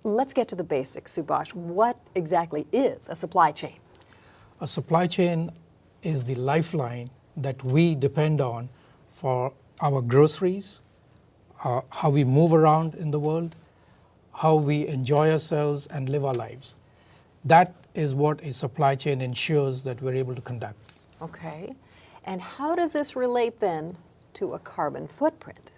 Let's get to the basics, Subhash. What exactly is a supply chain? A supply chain is the lifeline that we depend on for our groceries, how we move around in the world, how we enjoy ourselves and live our lives. That is what a supply chain ensures that we're able to conduct. Okay. And how does this relate then to a carbon footprint?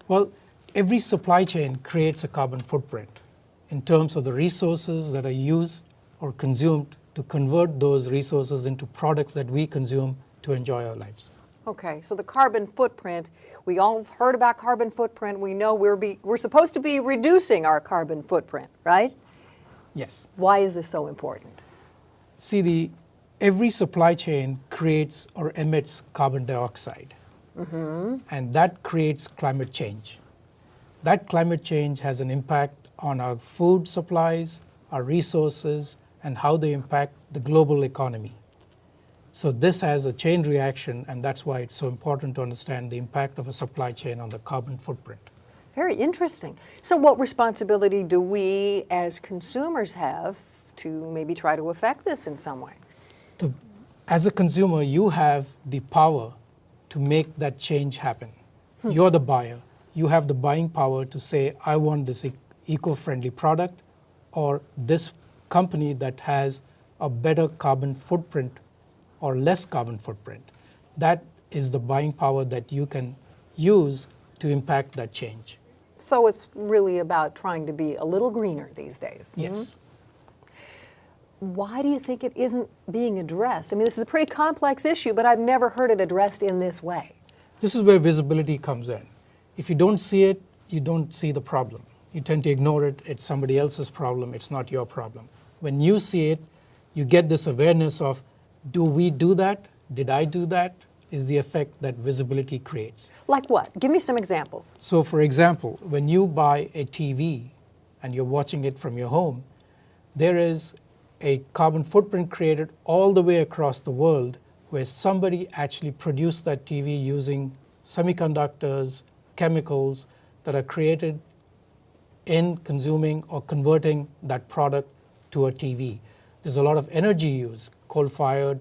Well, every supply chain creates a carbon footprint in terms of the resources that are used or consumed to convert those resources into products that we consume to enjoy our lives. Okay, so the carbon footprint, we all have heard about carbon footprint. We know we're supposed to be reducing our carbon footprint, right? Yes. Why is this so important? See, every supply chain creates or emits carbon dioxide, and that creates climate change. That climate change has an impact on our food supplies, our resources, and how they impact the global economy. So this has a chain reaction, and that's why it's so important to understand the impact of a supply chain on the carbon footprint. Very interesting. So what responsibility do we as consumers have to maybe try to affect this in some way? As a consumer, you have the power to make that change happen. You're the buyer. You have the buying power to say, I want this eco-friendly product or this company that has a better carbon footprint or less carbon footprint. That is the buying power that you can use to impact that change. So it's really about trying to be a little greener these days. Yes. Why do you think it isn't being addressed? I mean, this is a pretty complex issue, but I've never heard it addressed in this way. This is where visibility comes in. If you don't see it, you don't see the problem. You tend to ignore it. It's somebody else's problem. It's not your problem. When you see it, you get this awareness of, do we do that? Did I do that? Is the effect that visibility creates. Like what? Give me some examples. So for example, when you buy a TV and you're watching it from your home, there is a carbon footprint created all the way across the world where somebody actually produced that TV using semiconductors, chemicals that are created in consuming or converting that product to a TV. There's a lot of energy used, coal-fired,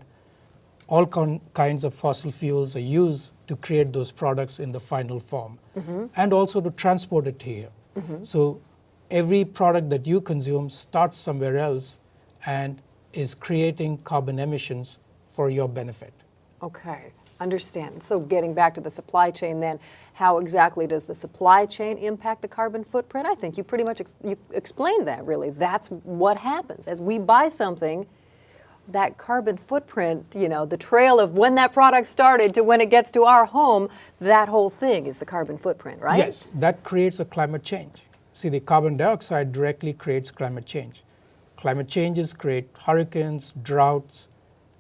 all kinds of fossil fuels are used to create those products in the final form, and also to transport it here. So every product that you consume starts somewhere else and is creating carbon emissions for your benefit. Okay, understand. So getting back to the supply chain then, how exactly does the supply chain impact the carbon footprint? I think you pretty much you explained that, really. That's what happens. As we buy something, that carbon footprint, the trail of when that product started to when it gets to our home, that whole thing is the carbon footprint, right? Yes, that creates a climate change. See, the carbon dioxide directly creates climate change. Climate changes create hurricanes, droughts,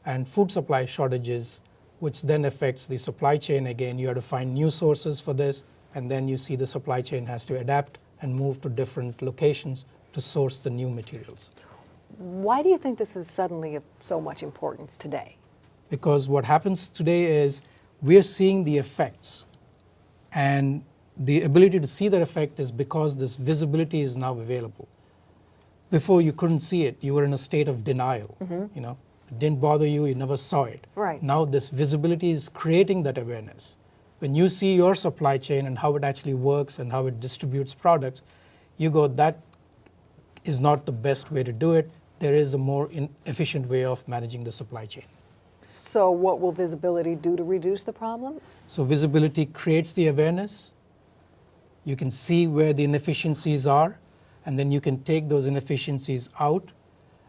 and food supply shortages, which then affects the supply chain again. You have to find new sources for this, and then you see the supply chain has to adapt and move to different locations to source the new materials. Why do you think this is suddenly of so much importance today? Because what happens today is we're seeing the effects, and the ability to see that effect is because this visibility is now available. Before you couldn't see it, you were in a state of denial. It didn't bother you, you never saw it. Right. Now this visibility is creating that awareness. When you see your supply chain and how it actually works and how it distributes products, you go, that is not the best way to do it. There is a more efficient way of managing the supply chain. So what will visibility do to reduce the problem? So visibility creates the awareness. You can see where the inefficiencies are, and then you can take those inefficiencies out.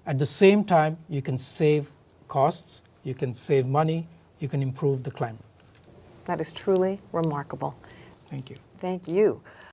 At the same time, you can save costs, you can save money, you can improve the climate. That is truly remarkable. Thank you. Thank you.